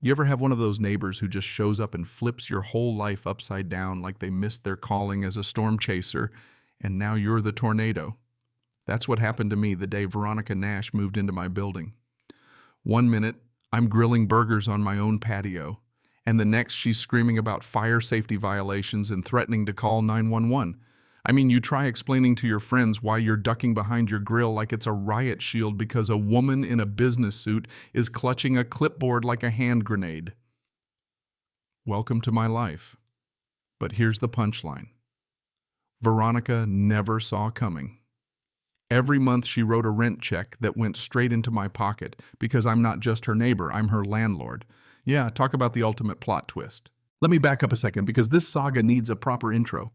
You ever have one of those neighbors who just shows up and flips your whole life upside down like they missed their calling as a storm chaser, and now you're the tornado? That's what happened to me the day Veronica Nash moved into my building. One minute, I'm grilling burgers on my own patio, and the next she's screaming about fire safety violations and threatening to call 911. I mean, you try explaining to your friends why you're ducking behind your grill like it's a riot shield because a woman in a business suit is clutching a clipboard like a hand grenade. Welcome to my life. But here's the punchline. Veronica never saw coming. Every month she wrote a rent check that went straight into my pocket because I'm not just her neighbor, I'm her landlord. Yeah, talk about the ultimate plot twist. Let me back up a second because this saga needs a proper intro.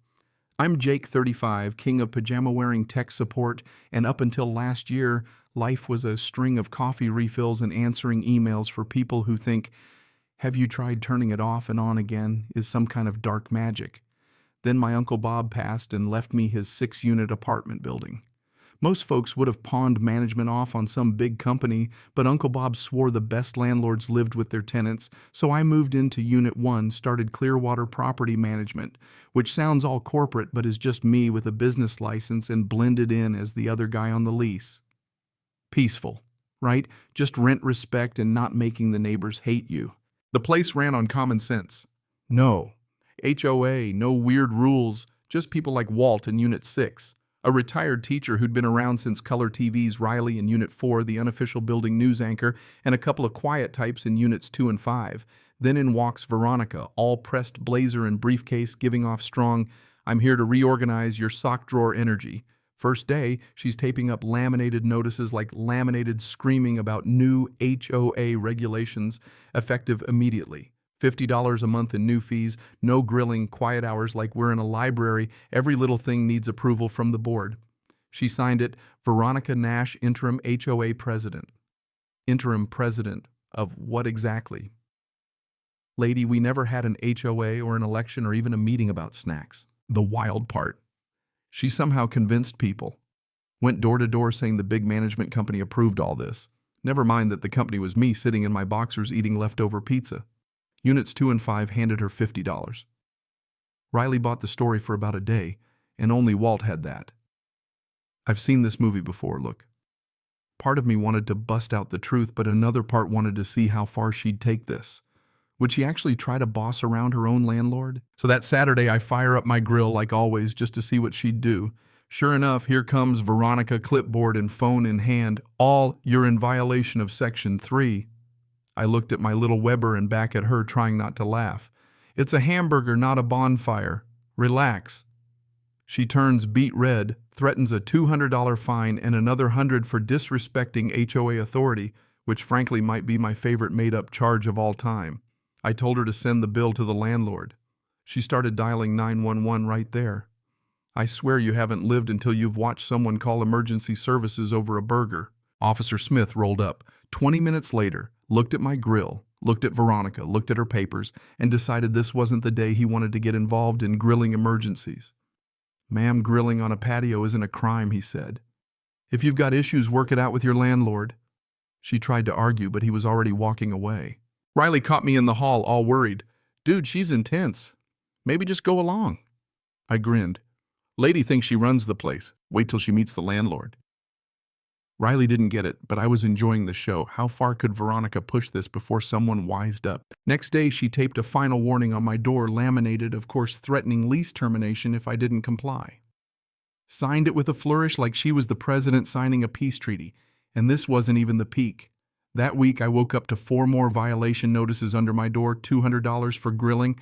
I'm Jake, 35, king of pajama-wearing tech support, and up until last year, life was a string of coffee refills and answering emails for people who think, "Have you tried turning it off and on again?" is some kind of dark magic. Then my Uncle Bob passed and left me his 6-unit apartment building. Most folks would have pawned management off on some big company, but Uncle Bob swore the best landlords lived with their tenants, so I moved into Unit 1, started Clearwater Property Management, which sounds all corporate but is just me with a business license and blended in as the other guy on the lease. Peaceful, right? Just rent respect and not making the neighbors hate you. The place ran on common sense. No HOA, no weird rules, just people like Walt in Unit 6. A retired teacher who'd been around since Color TV's Riley in Unit 4, the unofficial building news anchor, and a couple of quiet types in Units 2 and 5. Then in walks Veronica, all pressed blazer and briefcase, giving off strong, "I'm here to reorganize your sock drawer" energy. First day, she's taping up laminated notices like laminated screaming about new HOA regulations, effective immediately. $50 a month in new fees, no grilling, quiet hours like we're in a library, every little thing needs approval from the board. She signed it, Veronica Nash, interim HOA president. Interim president of what exactly? Lady, we never had an HOA or an election or even a meeting about snacks. The wild part. She somehow convinced people. Went door to door saying the big management company approved all this. Never mind that the company was me sitting in my boxers eating leftover pizza. Units 2 and 5 handed her $50. Riley bought the story for about a day, and only Walt had that. I've seen this movie before, look. Part of me wanted to bust out the truth, but another part wanted to see how far she'd take this. Would she actually try to boss around her own landlord? So that Saturday, I fire up my grill like always just to see what she'd do. Sure enough, here comes Veronica, clipboard and phone in hand. "All, you're in violation of Section 3. I looked at my little Weber and back at her, trying not to laugh. "It's a hamburger, not a bonfire. Relax." She turns beet red, threatens a $200 fine and another $100 for disrespecting HOA authority, which frankly might be my favorite made-up charge of all time. I told her to send the bill to the landlord. She started dialing 911 right there. I swear you haven't lived until you've watched someone call emergency services over a burger. Officer Smith rolled up. 20 minutes later, looked at my grill, looked at Veronica, looked at her papers, and decided this wasn't the day he wanted to get involved in grilling emergencies. "Ma'am, grilling on a patio isn't a crime," he said. "If you've got issues, work it out with your landlord." She tried to argue, but he was already walking away. Riley caught me in the hall, all worried. "Dude, she's intense. Maybe just go along." I grinned. "Lady thinks she runs the place. Wait till she meets the landlord." Riley didn't get it, but I was enjoying the show. How far could Veronica push this before someone wised up? Next day, she taped a final warning on my door, laminated, of course, threatening lease termination if I didn't comply. Signed it with a flourish like she was the president signing a peace treaty. And this wasn't even the peak. That week, I woke up to 4 more violation notices under my door, $200 for grilling,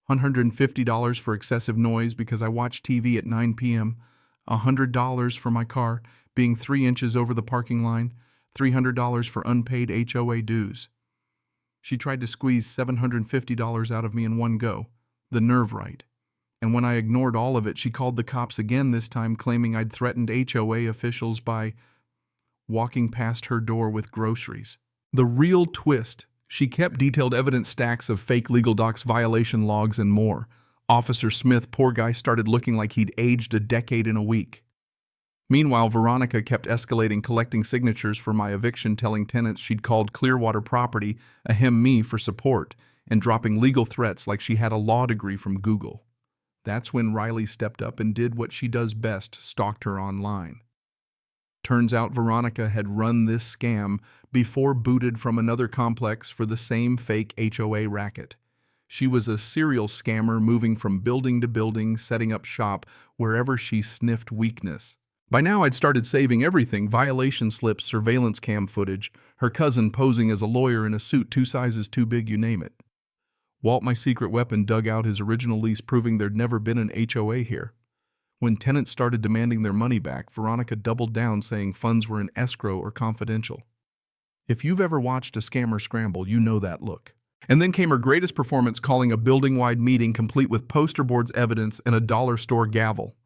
$150 for excessive noise because I watched TV at 9 p.m., $100 for my car being 3 inches over the parking line, $300 for unpaid HOA dues. She tried to squeeze $750 out of me in one go. The nerve, right? And when I ignored all of it, she called the cops again, this time claiming I'd threatened HOA officials by walking past her door with groceries. The real twist, she kept detailed evidence stacks of fake legal docs, violation logs, and more. Officer Smith, poor guy, started looking like he'd aged a decade in a week. Meanwhile, Veronica kept escalating, collecting signatures for my eviction, telling tenants she'd called Clearwater Property, ahem me, for support, and dropping legal threats like she had a law degree from Google. That's when Riley stepped up and did what she does best, stalked her online. Turns out Veronica had run this scam before, booted from another complex for the same fake HOA racket. She was a serial scammer, moving from building to building, setting up shop wherever she sniffed weakness. By now, I'd started saving everything: violation slips, surveillance cam footage, her cousin posing as a lawyer in a suit 2 sizes too big, you name it. Walt, my secret weapon, dug out his original lease, proving there'd never been an HOA here. When tenants started demanding their money back, Veronica doubled down, saying funds were in escrow or confidential. If you've ever watched a scammer scramble, you know that look. And then came her greatest performance, calling a building-wide meeting complete with poster boards, evidence, and a dollar store gavel.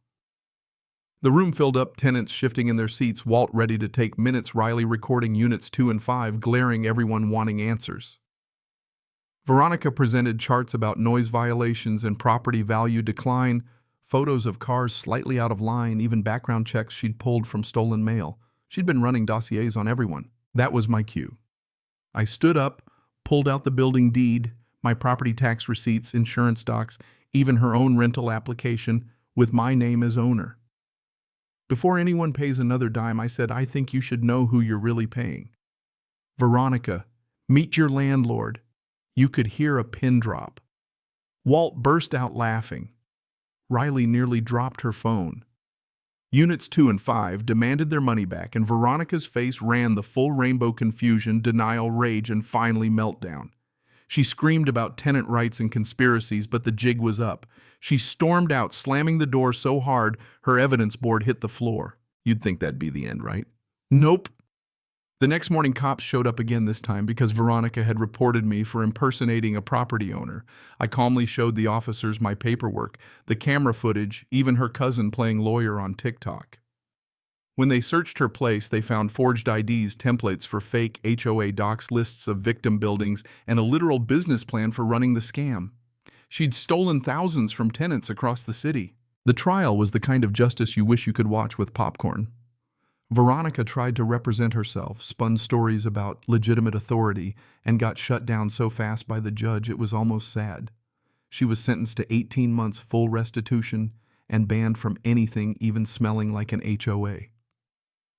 The room filled up, tenants shifting in their seats, Walt ready to take minutes, Riley recording units 2 and 5, glaring, everyone wanting answers. Veronica presented charts about noise violations and property value decline, photos of cars slightly out of line, even background checks she'd pulled from stolen mail. She'd been running dossiers on everyone. That was my cue. I stood up, pulled out the building deed, my property tax receipts, insurance docs, even her own rental application with my name as owner. Before anyone pays another dime, I said, I think you should know who you're really paying. Veronica, meet your landlord. You could hear a pin drop. Walt burst out laughing. Riley nearly dropped her phone. Units 2 and 5 demanded their money back, and Veronica's face ran the full rainbow: confusion, denial, rage, and finally meltdown. She screamed about tenant rights and conspiracies, but the jig was up. She stormed out, slamming the door so hard her evidence board hit the floor. You'd think that'd be the end, right? Nope. The next morning, cops showed up again, this time because Veronica had reported me for impersonating a property owner. I calmly showed the officers my paperwork, the camera footage, even her cousin playing lawyer on TikTok. When they searched her place, they found forged IDs, templates for fake HOA docs, lists of victim buildings, and a literal business plan for running the scam. She'd stolen thousands from tenants across the city. The trial was the kind of justice you wish you could watch with popcorn. Veronica tried to represent herself, spun stories about legitimate authority, and got shut down so fast by the judge it was almost sad. She was sentenced to 18 months full restitution and banned from anything even smelling like an HOA.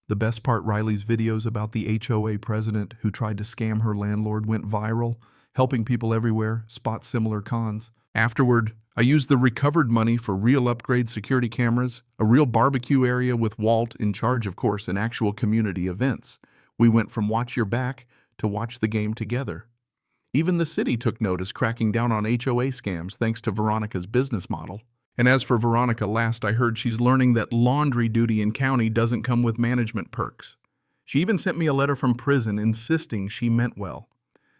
The best part, Riley's videos about the HOA president who tried to scam her landlord went viral, helping people everywhere spot similar cons. Afterward, I used the recovered money for real upgrade security cameras, a real barbecue area with Walt in charge, of course, and actual community events. We went from watch your back to watch the game together. Even the city took notice, cracking down on HOA scams thanks to Veronica's business model. And as for Veronica, last I heard, she's learning that laundry duty in county doesn't come with management perks. She even sent me a letter from prison insisting she meant well.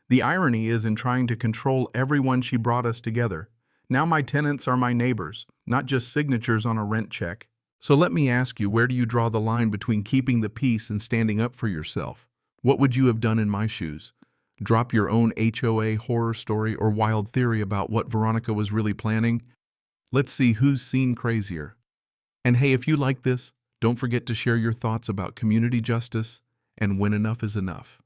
The irony is, in trying to control everyone, she brought us together. Now my tenants are my neighbors, not just signatures on a rent check. So let me ask you, where do you draw the line between keeping the peace and standing up for yourself? What would you have done in my shoes? Drop your own HOA horror story or wild theory about what Veronica was really planning? Let's see who's seen crazier. And hey, if you like this, don't forget to share your thoughts about community justice and when enough is enough.